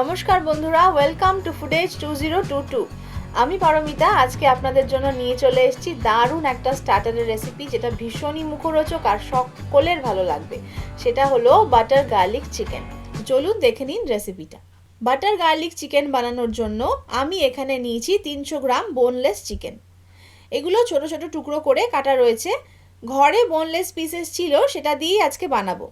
নমস্কার বন্ধুরা, welcome to ফুডেজ 2022। আমি পারমিতা আজকে আপনাদের জন্য নিয়ে চলে এসেছি দারুণ একটা স্টার্টারের রেসিপি, যেটা ভীষণই মুখরোচক আর সকলের ভালো লাগবে। সেটা হলো বাটার গার্লিক চিকেন। চলুন দেখে নিন রেসিপিটা। বাটার গার্লিক চিকেন বানানোর জন্য আমি এখানে নিয়েছি 300 গ্রাম বোনলেস চিকেন। এগুলো ছোট ছোট টুকরো করে কাটা রয়েছে। ঘরে বোনলেস পিসেস ছিল, সেটা দিয়েই আজকে বানাবো।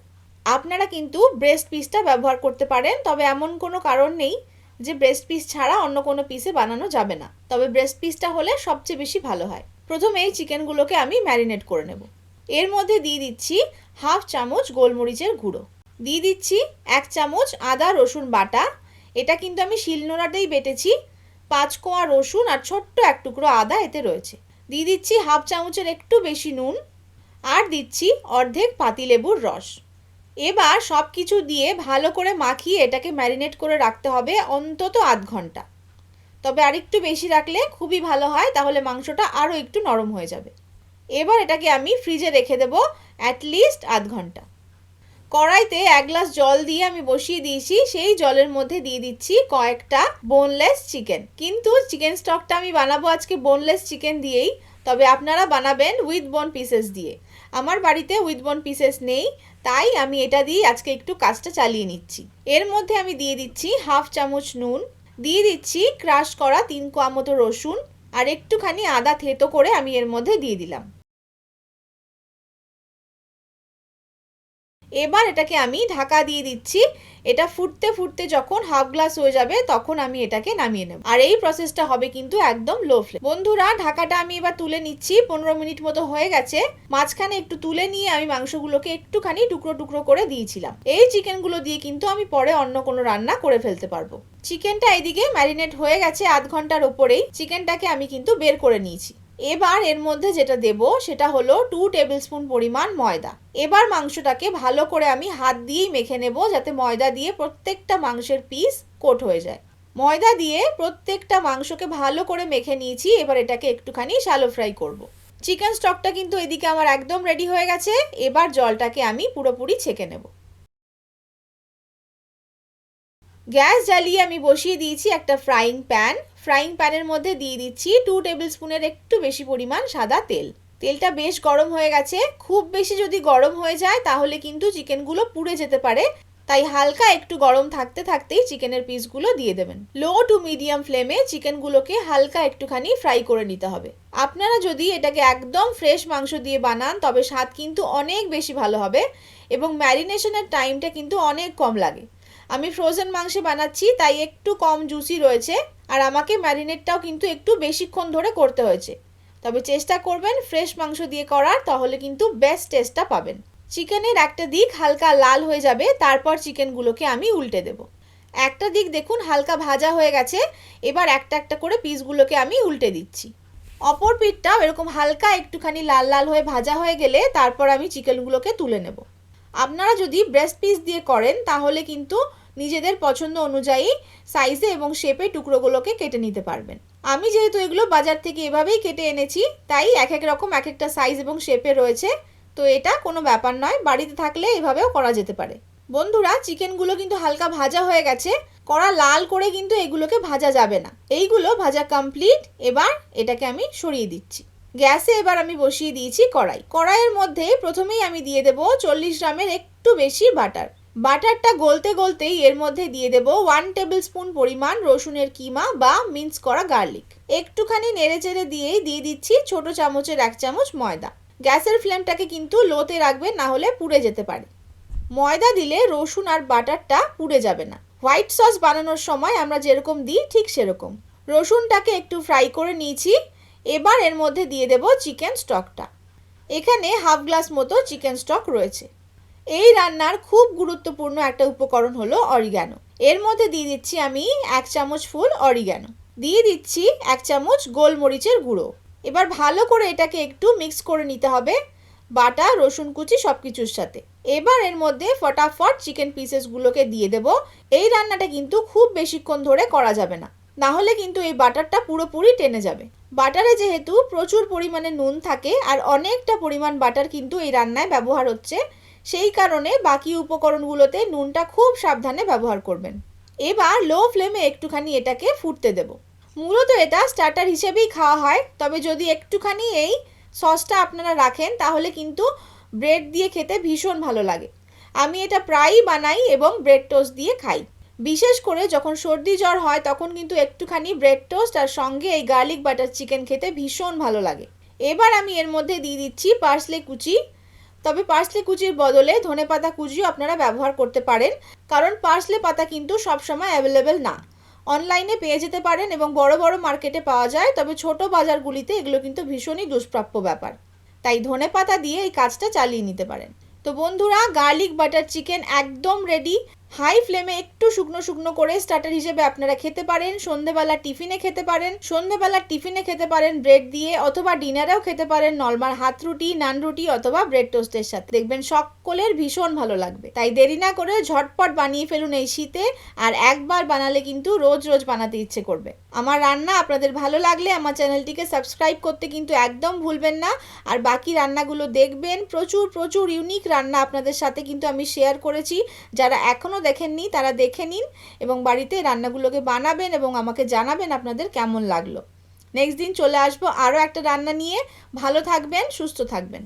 আপনারা কিন্তু ব্রেস্ট পিসটা ব্যবহার করতে পারেন, তবে এমন কোনো কারণ নেই যে ব্রেস্ট পিস ছাড়া অন্য কোনো পিসে বানানো যাবে না, তবে ব্রেস্ট পিসটা হলে সবচেয়ে বেশি ভালো হয়। প্রথমে এই চিকেনগুলোকে আমি ম্যারিনেট করে নেব। এর মধ্যে দিয়ে দিচ্ছি হাফ চামচ গোলমরিচের গুঁড়ো, দিয়ে দিচ্ছি 1 চামচ আদা রসুন বাটা। এটা কিন্তু আমি শিলনোড়াতেই বেটেছি। 5 কোয়া রসুন আর ছোট্ট এক টুকরো আদা এতে রয়েছে। দিয়ে দিচ্ছি হাফ চামচের একটু বেশি নুন, আর দিচ্ছি অর্ধেক পাতিলেবুর রস। এবার সব কিছু দিয়ে ভালো করে মাখিয়ে এটাকে ম্যারিনেট করে রাখতে হবে অন্তত আধ ঘন্টা। তবে আরেকটু বেশি রাখলে খুবই ভালো হয়, তাহলে মাংসটা আরও একটু নরম হয়ে যাবে। এবার এটাকে আমি ফ্রিজে রেখে দেবো অ্যাটলিস্ট আধ ঘন্টা। কড়াইতে 1 গ্লাস জল দিয়ে আমি বসিয়ে দিয়েছি। সেই জলের মধ্যে দিয়ে দিচ্ছি কয়েকটা বোনলেস চিকেন। কিন্তু চিকেন স্টকটা আমি বানাবো আজকে বোনলেস চিকেন দিয়েই, তবে আপনারা বানাবেন উইথ বোন পিসেস দিয়ে। আমার বাড়িতে উইথ বোন পিসেস নেই, তাই আমি এটা দিয়ে আজকে একটু কাজটা চালিয়ে নিচ্ছি। এর মধ্যে আমি দিয়ে দিচ্ছি হাফ চামচ নুন, দিয়ে দিচ্ছি ক্রাশ করা 3 কোয়া মতো রসুন, আর একটুখানি আদা থেতো করে আমি এর মধ্যে দিয়ে দিলাম। এবার এটাকে আমি ঢাকা দিয়ে দিচ্ছি। এটা ফুটতে ফুটতে যখন হাফ গ্লাস হয়ে যাবে তখন আমি এটাকে নামিয়ে নেব, আর এই প্রসেসটা হবে কিন্তু একদম লো ফ্লেম। বন্ধুরা, ঢাকাটা আমি এবার তুলে নিচ্ছি। 15 মিনিট মতো হয়ে গেছে। মাঝখানে একটু তুলে নিয়ে আমি মাংসগুলোকে একটুখানি টুকরো টুকরো করে দিয়েছিলাম। এই চিকেনগুলো দিয়ে কিন্তু আমি পরে অন্য কোনো রান্না করে ফেলতে পারবো। চিকেনটা এদিকে ম্যারিনেট হয়ে গেছে আধ ঘন্টার ওপরেই। চিকেনটাকে আমি কিন্তু বের করে নিয়েছি। এবার এর মধ্যে যেটা দেব সেটা হলো 2 টেবিল স্পুন পরিমাণ ময়দা। এবার মাংসটাকে ভালো করে আমি হাত দিয়েই মেখে নেব, যাতে ময়দা দিয়ে প্রত্যেকটা মাংসের পিস কোট হয়ে যায়। ময়দা দিয়ে প্রত্যেকটা মাংসকে ভালো করে মেখে নিয়েছি। এবার এটাকে একটুখানি শ্যালো ফ্রাই করব। চিকেন স্টকটা কিন্তু এদিকে আমার একদম রেডি হয়ে গেছে। এবার জলটাকে আমি পুরোপুরি ছেঁকে নেব। গ্যাস জ্বালিয়ে আমি বসিয়ে দিয়েছি একটা ফ্রাইং প্যান। ফ্রাইং প্যানের মধ্যে দিয়ে দিচ্ছি 2 টেবিল স্পুনের একটু বেশি পরিমাণ সাদা তেল। তেলটা বেশ গরম হয়ে গেছে। খুব বেশি যদি গরম হয়ে যায় তাহলে কিন্তু চিকেনগুলো পুড়ে যেতে পারে, তাই হালকা একটু গরম থাকতে থাকতেই চিকেনের পিসগুলো দিয়ে দেবেন। লো টু মিডিয়াম ফ্লেমে চিকেনগুলোকে হালকা একটুখানি ফ্রাই করে নিতে হবে। আপনারা যদি এটাকে একদম ফ্রেশ মাংস দিয়ে বানান তবে স্বাদ কিন্তু অনেক বেশি ভালো হবে, এবং ম্যারিনেশনের টাইমটা কিন্তু অনেক কম লাগে। আমি ফ্রোজেন মাংসে বানাচ্ছি, তাই একটু কম জুসি রয়েছে, আর আমাকে ম্যারিনেটটাও কিন্তু একটু বেশিক্ষণ ধরে করতে হয়েছে। তবে চেষ্টা করবেন ফ্রেশ মাংস দিয়ে করার, তাহলে কিন্তু বেস্ট টেস্টটা পাবেন। চিকেনের একটা দিক হালকা লাল হয়ে যাবে, তারপর চিকেনগুলোকে আমি উল্টে দেব। একটা দিক দেখুন হালকা ভাজা হয়ে গেছে। এবার একটা একটা করে পিসগুলোকে আমি উল্টে দিচ্ছি। অপর পিঠটাও এরকম হালকা একটুখানি লাল লাল হয়ে ভাজা হয়ে গেলে তারপর আমি চিকেনগুলোকে তুলে নেব। আপনারা যদি ব্রেস্ট পিস দিয়ে করেন তাহলে কিন্তু নিজেদের পছন্দ অনুযায়ী সাইজে এবং শেপে টুকরোগুলোকে কেটে নিতে পারবেন। আমি যেহেতু এগুলো বাজার থেকে এভাবেই কেটে এনেছি, তাই এক এক রকম এক একটা সাইজ এবং শেপে রয়েছে, তো এটা কোনো ব্যাপার নয়, বাড়িতে থাকলে এভাবেও করা যেতে পারে। বন্ধুরা, চিকেনগুলো কিন্তু হালকা ভাজা হয়ে গেছে। কড়া লাল করে কিন্তু এগুলোকে ভাজা যাবে না। এইগুলো ভাজা কমপ্লিট। এবার এটাকে আমি সরিয়ে দিচ্ছি। গ্যাসে এবার আমি বসিয়ে দিয়েছি কড়াই। কড়াইয়ের মধ্যে প্রথমেই আমি দিয়ে দেবো 40 গ্রামের একটু বেশি বাটার। বাটারটা গলতে গলতেই এর মধ্যে দিয়ে দেবো 1 টেবিল স্পুন পরিমাণ রসুনের কিমা বা মিন্স করা গার্লিক। একটুখানি নেড়ে চেড়ে দিয়েই দিয়ে দিচ্ছি ছোট চামচের 1 চামচ ময়দা। গ্যাসের ফ্লেমটাকে কিন্তু লোতে রাখবেন, না হলে পুড়ে যেতে পারে। ময়দা দিলে রসুন আর বাটারটা পুড়ে যাবে না। হোয়াইট সস বানানোর সময় আমরা যেরকম দিই ঠিক সেরকম। রসুনটাকে একটু ফ্রাই করে নিয়েছি। এবার এর মধ্যে দিয়ে দেব চিকেন স্টকটা। এখানে হাফ গ্লাস মতো চিকেন স্টক রয়েছে। এই রান্নার খুব গুরুত্বপূর্ণ একটা উপকরণ হলো অরিগ্যানো। এর মধ্যে দিয়ে দিচ্ছি আমি 1 চামচ ফুল অরিগ্যানো, দিয়ে দিচ্ছি 1 চামচ গোলমরিচের গুঁড়ো। এবার ভালো করে এটাকে একটু মিক্স করে নিতে হবে বাটা রসুন কুচি সব কিছুর সাথে। এবার এর মধ্যে ফটাফট চিকেন পিসেসগুলোকে দিয়ে দেব। এই রান্নাটা কিন্তু খুব বেশিক্ষণ ধরে করা যাবে না, না হলে কিন্তু এই বাটারটা পুরোপুরি টেনে যাবে। বাটারে যেহেতু প্রচুর পরিমাণে নুন থাকে আর অনেকটা পরিমাণ বাটার কিন্তু এই রান্নায় ব্যবহার হচ্ছে, সেই কারণে বাকি উপকরণগুলোতে নুনটা খুব সাবধানে ব্যবহার করবেন। এবার লো ফ্লেমে একটুখানি এটাকে ফুটতে দেব। মূলত এটা স্টার্টার হিসেবেই খাওয়া হয়, তবে যদি একটুখানি এই সসটা আপনারা রাখেন তাহলে কিন্তু ব্রেড দিয়ে খেতে ভীষণ ভালো লাগে। আমি এটা প্রায়ই বানাই এবং ব্রেড টোস্ট দিয়ে খাই। বিশেষ করে যখন সর্দি জ্বর হয় তখন কিন্তু একটুখানি ব্রেড টোস্ট আর সঙ্গে এই গার্লিক বাটার চিকেন খেতে ভীষণ ভালো লাগে। এবার আমি এর মধ্যে দিয়ে দিচ্ছি পার্সলে কুচি। তবে পার্সলে কুচির বদলে ধনেপাতা কুচিও আপনারা ব্যবহার করতে পারেন, কারণ পার্সলে পাতা কিন্তু সবসময় অ্যাভেলেবেল না। অনলাইনে পেয়ে যেতে পারেন এবং বড় বড় মার্কেটে পাওয়া যায়, তবে ছোট বাজারগুলিতে এগুলো কিন্তু ভীষণই দুষ্প্রাপ্য ব্যাপার। তাই ধনেপাতা দিয়ে এই কাজটা চালিয়ে নিতে পারেন। তো বন্ধুরা, গার্লিক বাটার চিকেন একদম রেডি। হাই ফ্লেমে একটু শুকনো শুকনো করে স্টার্টার হিসেবে আপনারা খেতে পারেন, সন্ধেবেলা টিফিনে খেতে পারেন ব্রেড দিয়ে, অথবা ডিনারেও খেতে পারেন নর্মাল হাত রুটি, নান রুটি অথবা ব্রেড টোস্টের সাথে। দেখবেন সকলের ভীষণ ভালো লাগবে। তাই দেরি না করে ঝটপট বানিয়ে ফেলুন এই শীতে, আর একবার বানালে কিন্তু রোজ রোজ বানাতে ইচ্ছে করবে। আমার রান্না আপনাদের ভালো লাগলে আমার চ্যানেলটিকে সাবস্ক্রাইব করতে কিন্তু একদম ভুলবেন না। আর বাকি রান্নাগুলো দেখবেন, প্রচুর প্রচুর ইউনিক রান্না আপনাদের সাথে কিন্তু আমি শেয়ার করেছি। যারা এখনও দেখেননি তারা দেখে নিন এবং বাড়িতে রান্নাগুলোকে বানাবেন এবং আমাকে জানাবেন আপনাদের কেমন লাগলো। নেক্সট দিন চলে আসবো আরও একটা রান্না নিয়ে। ভালো থাকবেন, সুস্থ থাকবেন।